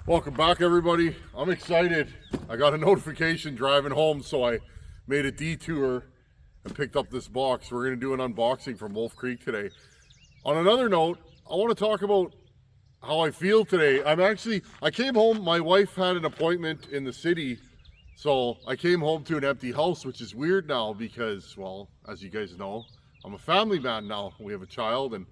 Welcome back, everybody. I'm excited. I got a notification driving home, so I made a detour and picked up this box. We're going to do an unboxing from Wolf Creek today. On another note, I want to talk about how I feel today. I came home, my wife had an appointment in the city, so I came home to an empty house, which is weird now because, well, as you guys know, I'm a family man now. We have a child, and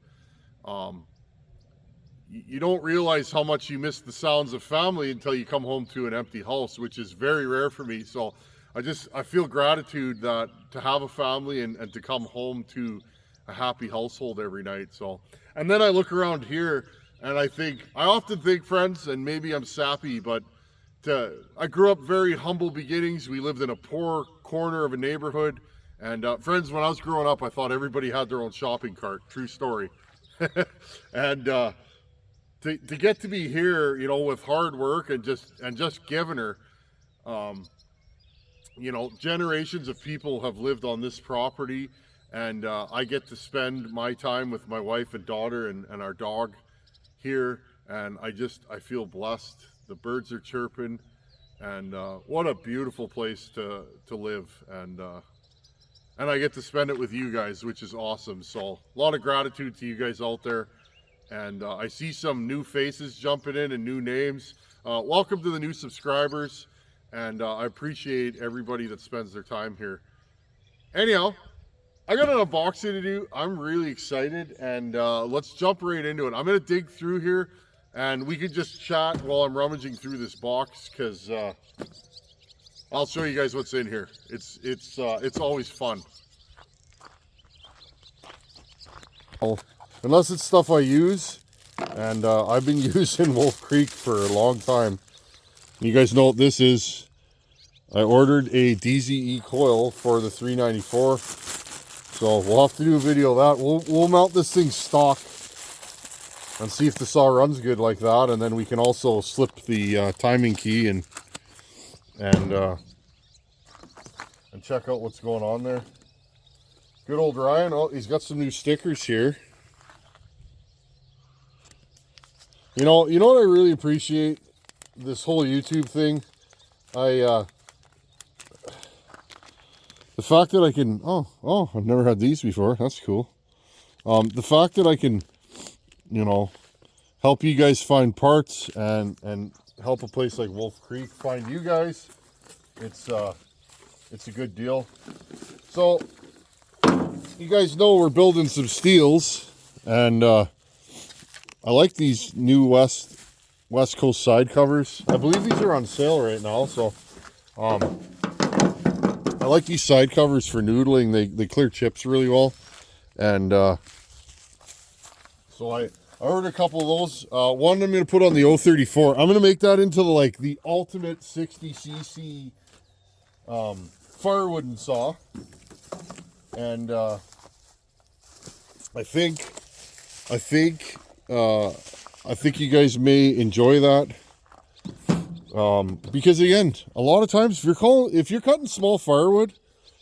you don't realize how much you miss the sounds of family until you come home to an empty house, which is very rare for me. So I feel gratitude that to have a family and to come home to a happy household every night. So, and then I look around here and I often think, friends, and maybe I'm sappy, but I grew up very humble beginnings. We lived in a poor corner of a neighborhood. And friends, when I was growing up, I thought everybody had their own shopping cart. True story. And to get to be here, you know, with hard work and just giving her, you know, generations of people have lived on this property, and I get to spend my time with my wife and daughter and our dog here, and I feel blessed. The birds are chirping, and what a beautiful place to live, and I get to spend it with you guys, which is awesome. So a lot of gratitude to you guys out there. And I see some new faces jumping in and new names. Welcome to the new subscribers, and I appreciate everybody that spends their time here. Anyhow, I got an unboxing to do. I'm really excited, and let's jump right into it. I'm gonna dig through here, and we could just chat while I'm rummaging through this box, because I'll show you guys what's in here. It's always fun. Unless it's stuff I use, and I've been using Wolf Creek for a long time. You guys know what this is. I ordered a DZE coil for the 394, so we'll have to do a video of that. We'll mount this thing stock and see if the saw runs good like that, and then we can also slip the timing key and check out what's going on there. Good old Ryan. Oh, he's got some new stickers here. You know what I really appreciate this whole YouTube thing? The fact that I can, oh, I've never had these before. That's cool. The fact that I can, you know, help you guys find parts and help a place like Wolf Creek find you guys. It's a good deal. So you guys know we're building some steels, and I like these new West Coast side covers. I believe these are on sale right now, so I like these side covers for noodling. They clear chips really well, and so I ordered a couple of those. One I'm going to put on the 034. I'm going to make that into the ultimate 60cc firewood saw, and I think you guys may enjoy that, because again, a lot of times if you're cutting small firewood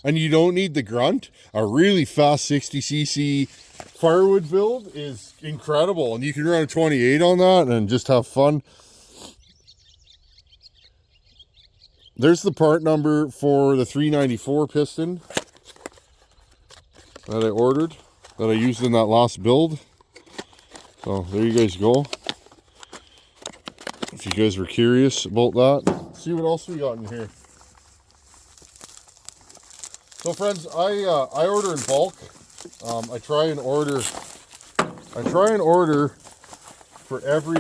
and you don't need the grunt, a really fast 60cc firewood build is incredible, and you can run a 28 on that and just have fun. There's the part number for the 394 piston that I ordered, that I used in that last build. So there you guys go. If you guys were curious about that, let's see what else we got in here. So friends, I order in bulk. I try and order for every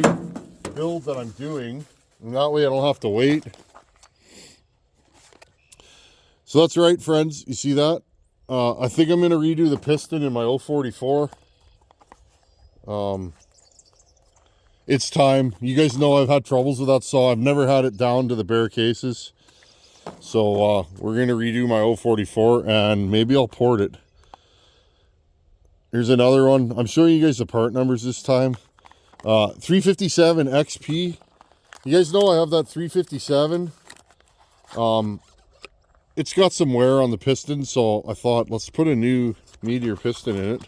build that I'm doing, and that way I don't have to wait. So that's right, friends. You see that? I think I'm going to redo the piston in my 044. It's time. You guys know I've had troubles with that saw. I've never had it down to the bare cases. So we're going to redo my 044, and maybe I'll port it. Here's another one. I'm showing you guys the part numbers this time. 357 XP. You guys know I have that 357. It's got some wear on the piston, so I thought, let's put a new Meteor piston in it.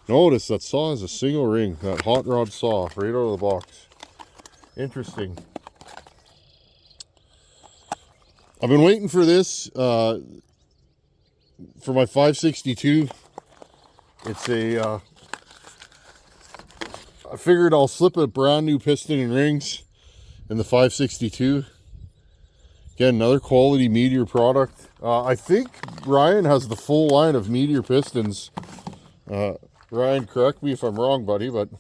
Notice that saw is a single ring, that hot rod saw right out of the box. Interesting. I've been waiting for this for my 562. It's a I figured I'll slip a brand new piston and rings in the 562. Again, another quality Meteor product. I think Ryan has the full line of Meteor pistons. Ryan, correct me if I'm wrong, buddy, but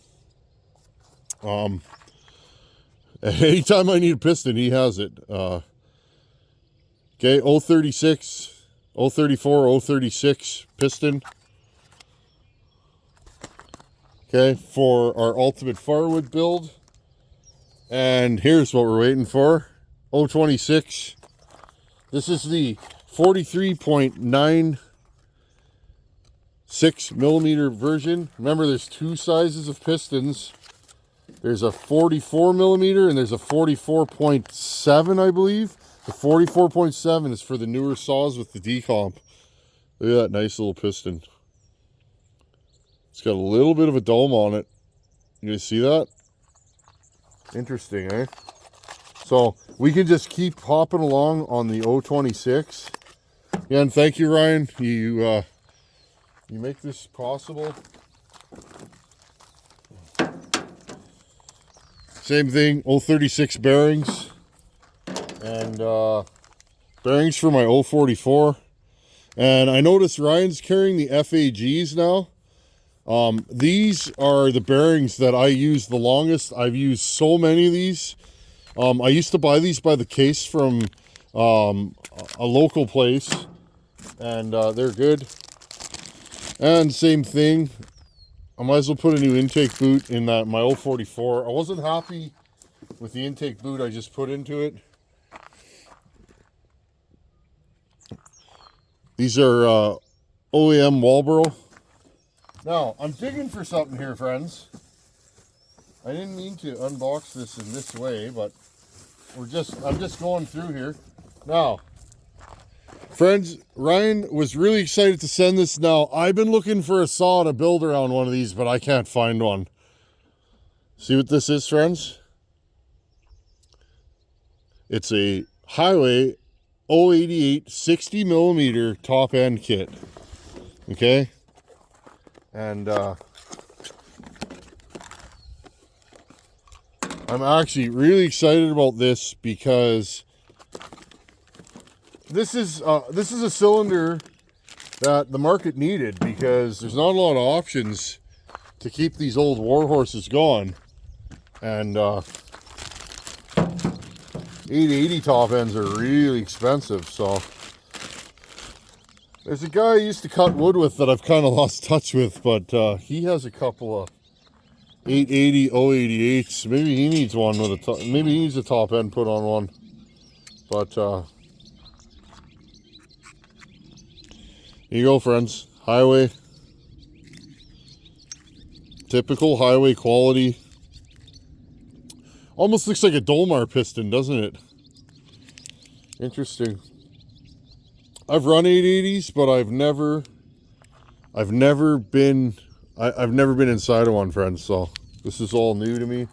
anytime I need a piston, he has it. Okay, 036, 034, 036 piston. Okay, for our ultimate firewood build. And here's what we're waiting for. 026. This is the 43.96 millimeter version. Remember, there's two sizes of pistons. There's a 44 millimeter and there's a 44.7, I believe. The 44.7 is for the newer saws with the decomp. Look at that nice little piston. It's got a little bit of a dome on it. You guys see that? Interesting, eh? So we can just keep hopping along on the 026. Yeah, and thank you, Ryan. You make this possible. Same thing, 036 bearings. And bearings for my 044. And I noticed Ryan's carrying the FAGs now. These are the bearings that I use the longest. I've used so many of these. I used to buy these by the case from a local place, and they're good. And same thing, I might as well put a new intake boot in that my 044. I wasn't happy with the intake boot I just put into it. These are OEM Walbro. Now, I'm digging for something here, friends. I didn't mean to unbox this in this way, but I'm just going through here. Now, friends, Ryan was really excited to send this. Now, I've been looking for a saw to build around one of these, but I can't find one. See what this is, friends? It's a Highway 088 60 millimeter top end kit. Okay? And I'm actually really excited about this because this is a cylinder that the market needed, because there's not a lot of options to keep these old war horses going. And 880 top ends are really expensive, so there's a guy I used to cut wood with that I've kind of lost touch with, but he has a couple of 880 088s. Maybe he needs one with a top, maybe he needs a top end put on one. But here you go, friends. Highway. Typical highway quality. Almost looks like a Dolmar piston, doesn't it? Interesting. I've run 880s, but I've never been inside of one, friends. So this is all new to me.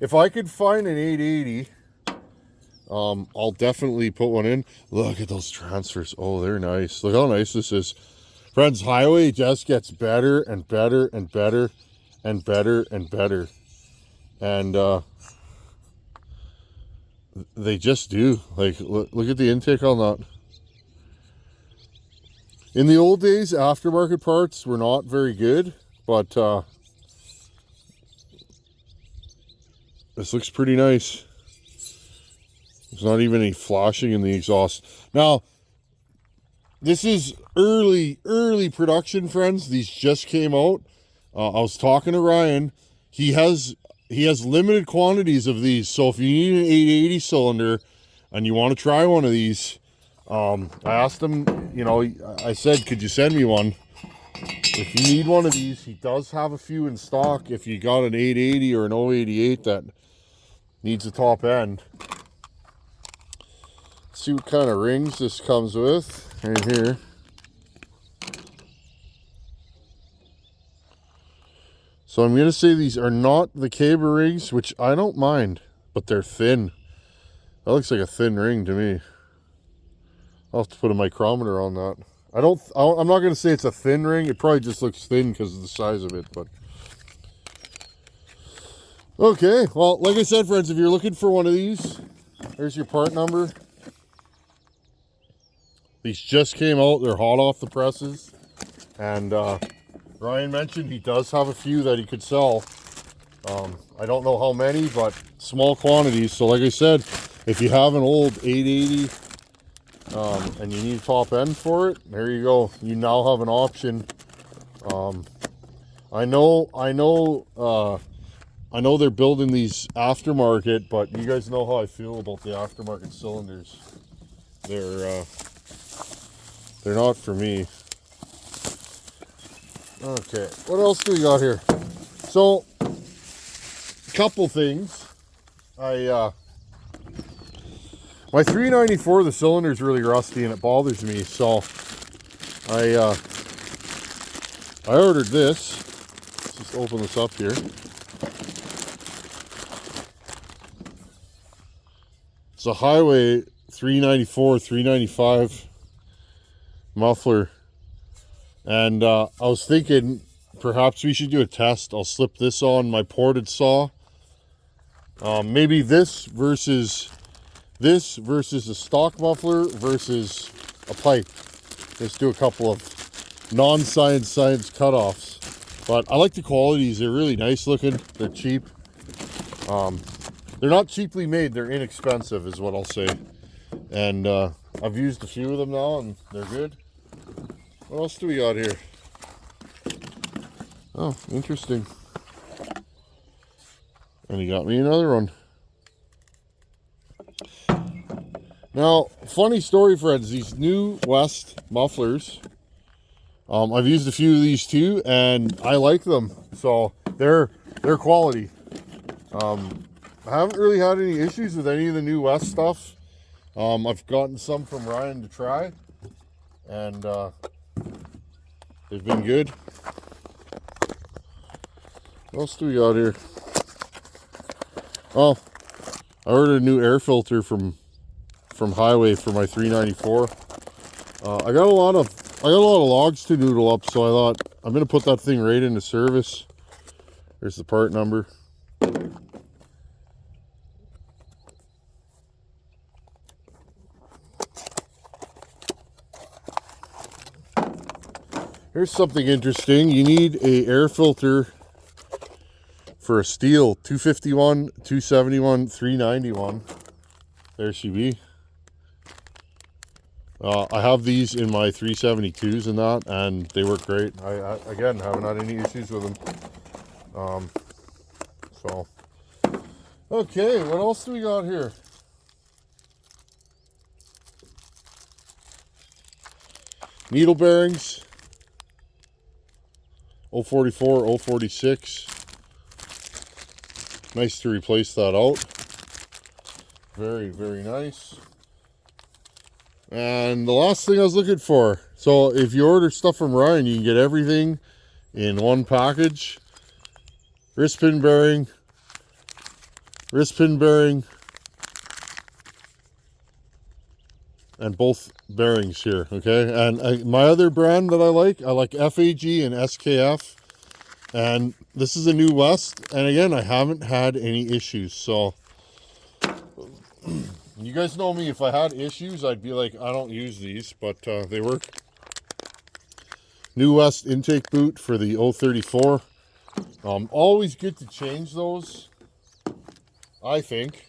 If I could find an 880, I'll definitely put one in. Look at those transfers. Oh, they're nice. Look how nice this is, friends. Highway just gets better and better and better and better and better, and they just do. Like, look at the intake on that. In the old days, aftermarket parts were not very good, but this looks pretty nice. There's not even any flashing in the exhaust. Now, this is early production, friends. These just came out. I was talking to Ryan. He has limited quantities of these, so if you need an 880 cylinder and you want to try one of these, I asked him, you know, I said, could you send me one? If you need one of these, he does have a few in stock if you got an 880 or an 088 that needs a top end. Let's see what kind of rings this comes with right here. So I'm going to say these are not the cable rings, which I don't mind. but they're thin. That looks like a thin ring to me. I'll have to put a micrometer on that. I'm not going to say it's a thin ring. It probably just looks thin because of the size of it, but... Okay, well, like I said, friends, if you're looking for one of these, there's your part number. These just came out. They're hot off the presses. And Ryan mentioned he does have a few that he could sell. I don't know how many, but small quantities. So like I said, if you have an old 880 and you need a top end for it, there you go. You now have an option. I know they're building these aftermarket, but you guys know how I feel about the aftermarket cylinders. They're not for me. Okay, what else do we got here? So, couple things. My 394, the cylinder's really rusty and it bothers me, so I ordered this. Let's just open this up here. It's a Highway 394, 395 muffler. And I was thinking perhaps we should do a test. I'll slip this on my ported saw. Maybe this versus a stock muffler versus a pipe. Let's do a couple of non-science cutoffs. But I like the qualities. They're really nice looking. They're cheap. They're not cheaply made. They're inexpensive is what I'll say. And I've used a few of them now and they're good. What else do we got here? Oh, interesting. And he got me another one. Now, funny story, friends. These new West mufflers. I've used a few of these too, and I like them. So they're quality. I haven't really had any issues with any of the new West stuff. I've gotten some from Ryan to try, and they've been good. What got do we got here? Oh, I ordered a new air filter from Highway for my 394. I got a lot of logs to noodle up, so I thought I'm gonna put that thing right into service. There's the part number. Here's something interesting. You need a air filter for a steel 251, 271, 391. There she be. I have these in my 372s and that, and they work great. I again haven't had any issues with them. So okay, what else do we got here? Needle bearings. 044, 046. Nice to replace that out. Very, very nice. And the last thing I was looking for. So if you order stuff from Ryan, you can get everything in one package. Wrist pin bearing, and both bearings here, okay? And my other brand that I like FAG and SKF. And this is a new West, and again, I haven't had any issues. So you guys know me, if I had issues, I'd be like, I don't use these, but they work. New West intake boot for the 034. Always good to change those, I think.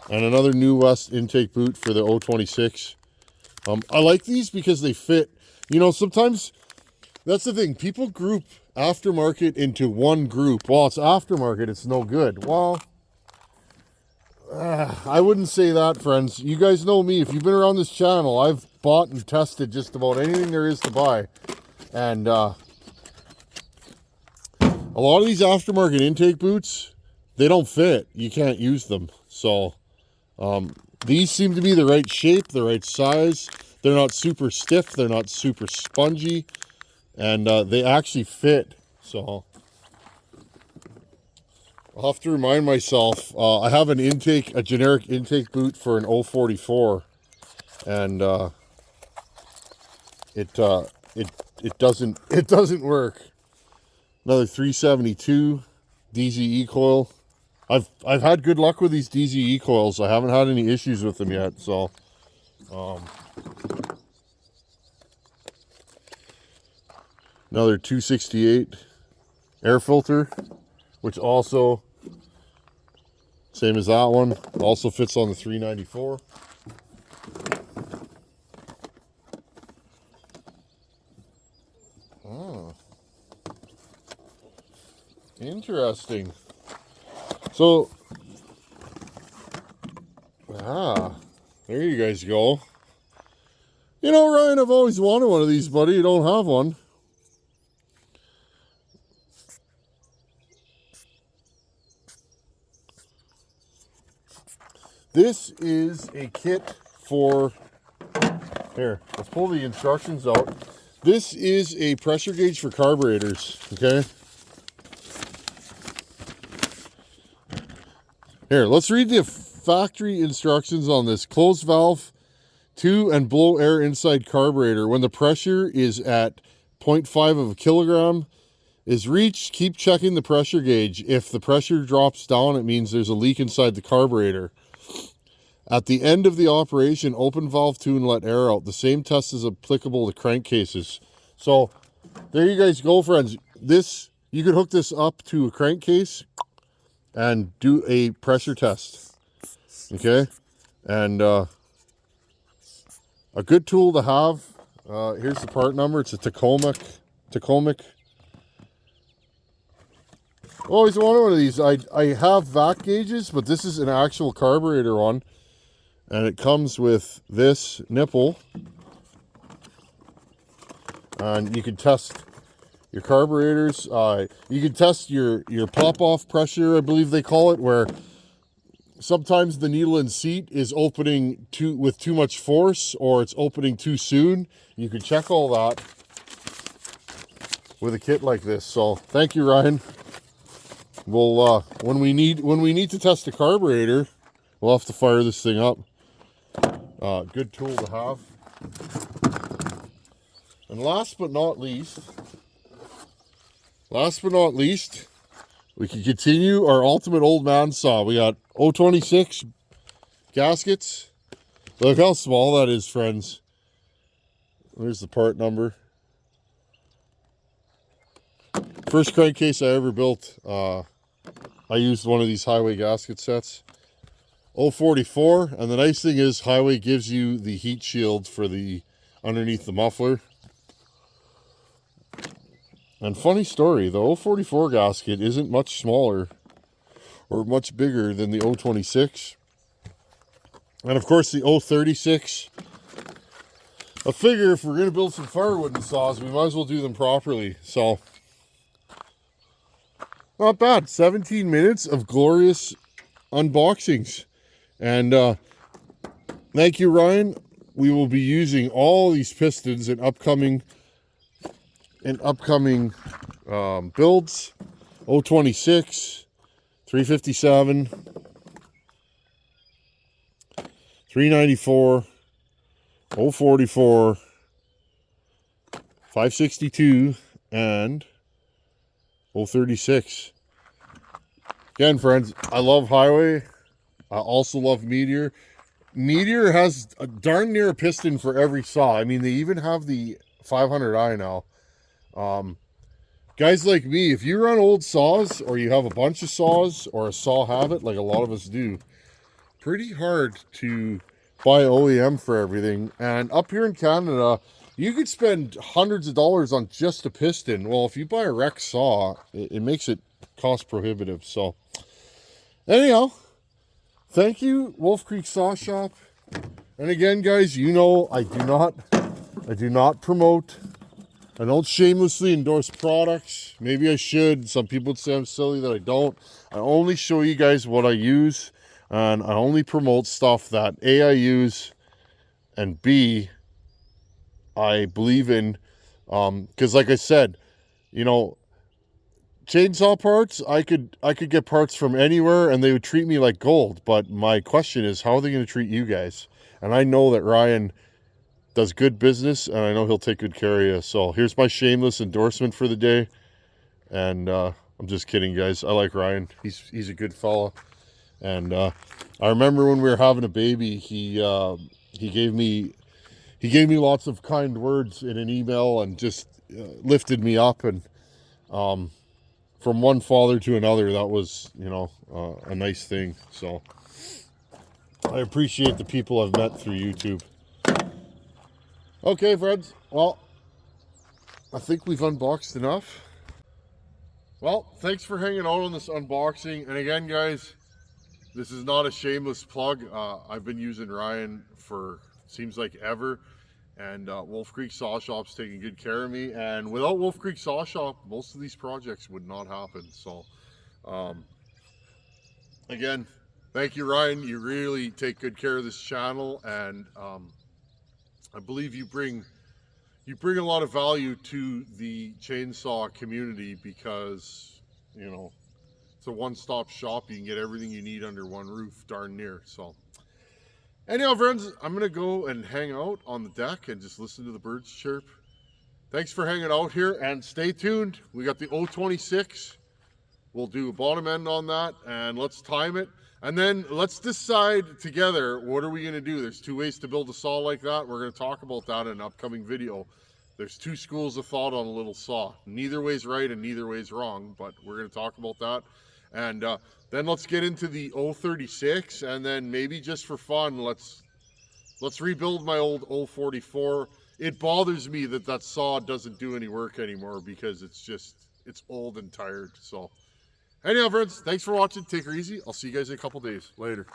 And another New West intake boot for the 026. I like these because they fit. You know, sometimes that's the thing. People group aftermarket into one group. Well, it's aftermarket, it's no good. Well, I wouldn't say that, friends. You guys know me. If you've been around this channel, I've bought and tested just about anything there is to buy. And a lot of these aftermarket intake boots, they don't fit. You can't use them. So these seem to be the right shape, the right size. They're not super stiff. They're not super spongy. And they actually fit. So I'll have to remind myself, I have a generic intake boot for an 044, and it doesn't work. Another 372 DZE coil. I've had good luck with these DZE coils. I haven't had any issues with them yet. So, another 268 air filter, which also, same as that one, also fits on the 394. Oh, interesting. So, there you guys go. You know, Ryan, I've always wanted one of these, buddy. You don't have one. This is a kit for, here, let's pull the instructions out. This is a pressure gauge for carburetors, okay? Here, let's read the factory instructions on this. Closed valve to and blow air inside carburetor. When the pressure is at 0.5 of a kilogram is reached, keep checking the pressure gauge. If the pressure drops down, it means there's a leak inside the carburetor. At the end of the operation, open valve to and let air out. The same test is applicable to crankcases. So there you guys go, friends. This, you could hook this up to a crankcase and do a pressure test. Okay? And a good tool to have. Here's the part number. It's a Tacoma. Always wanted one of these. I have vac gauges, but this is an actual carburetor one. And it comes with this nipple. And you can test your carburetors. You can test your pop-off pressure, I believe they call it, where sometimes the needle and seat is opening with too much force, or it's opening too soon. You can check all that with a kit like this. So thank you, Ryan. We'll when we need to test the carburetor, we'll have to fire this thing up. Good tool to have. And last but not least, we can continue our ultimate old man saw. We got 026 gaskets. Look how small that is, friends. There's the part number. First crankcase I ever built, I used one of these Highway gasket sets. 044, and the nice thing is Highway gives you the heat shield for the underneath the muffler. And funny story, the 044 gasket isn't much smaller or much bigger than the 026. And of course the 036. I figure if we're going to build some firewood and saws, we might as well do them properly. So, not bad. 17 minutes of glorious unboxings. And thank you, Ryan. We will be using all these pistons in upcoming builds. 026, 357, 394, 044, 562, and 036. Again, friends, I love Highway. I also love Meteor. Meteor has a darn near a piston for every saw. I mean, they even have the 500i now. Guys like me, if you run old saws, or you have a bunch of saws, or a saw habit, like a lot of us do, pretty hard to buy OEM for everything. And up here in Canada, you could spend hundreds of dollars on just a piston. Well, if you buy a wreck saw, it makes it cost prohibitive. So, anyhow, thank you, Wolf Creek Saw Shop. And again, guys, you know I do not promote. I don't shamelessly endorse products. Maybe I should. Some people would say I'm silly that I don't. I only show you guys what I use, and I only promote stuff that A, I use, and B, I believe in. Because like I said, you know, chainsaw parts, I could get parts from anywhere and they would treat me like gold. But my question is, how are they going to treat you guys? And I know that Ryan does good business, and I know he'll take good care of you. So here's my shameless endorsement for the day. And I'm just kidding, guys. I like Ryan. He's a good fella. And I remember when we were having a baby, he gave me lots of kind words in an email and just lifted me up. And from one father to another, that was, you know, a nice thing. So I appreciate the people I've met through YouTube. Okay, friends. Well, I think we've unboxed enough. Well, thanks for hanging out on this unboxing. And again, guys, this is not a shameless plug. I've been using Ryan for seems like ever. And Wolf Creek Saw Shop's taking good care of me. And without Wolf Creek Saw Shop, most of these projects would not happen. So, again, thank you, Ryan. You really take good care of this channel. And I believe you bring a lot of value to the chainsaw community because, you know, it's a one-stop shop. You can get everything you need under one roof, darn near. So anyhow, friends, I'm going to go and hang out on the deck and just listen to the birds chirp. Thanks for hanging out here, and stay tuned. We got the 026. We'll do a bottom end on that, and let's time it. And then let's decide together, what are we going to do? There's two ways to build a saw like that. We're going to talk about that in an upcoming video. There's two schools of thought on a little saw. Neither way's right and neither way's wrong, but we're going to talk about that. And then let's get into the 036, and then maybe just for fun, let's rebuild my old 044. It bothers me that that saw doesn't do any work anymore because it's old and tired. So anyhow, friends, thanks for watching. Take her easy. I'll see you guys in a couple days. Later.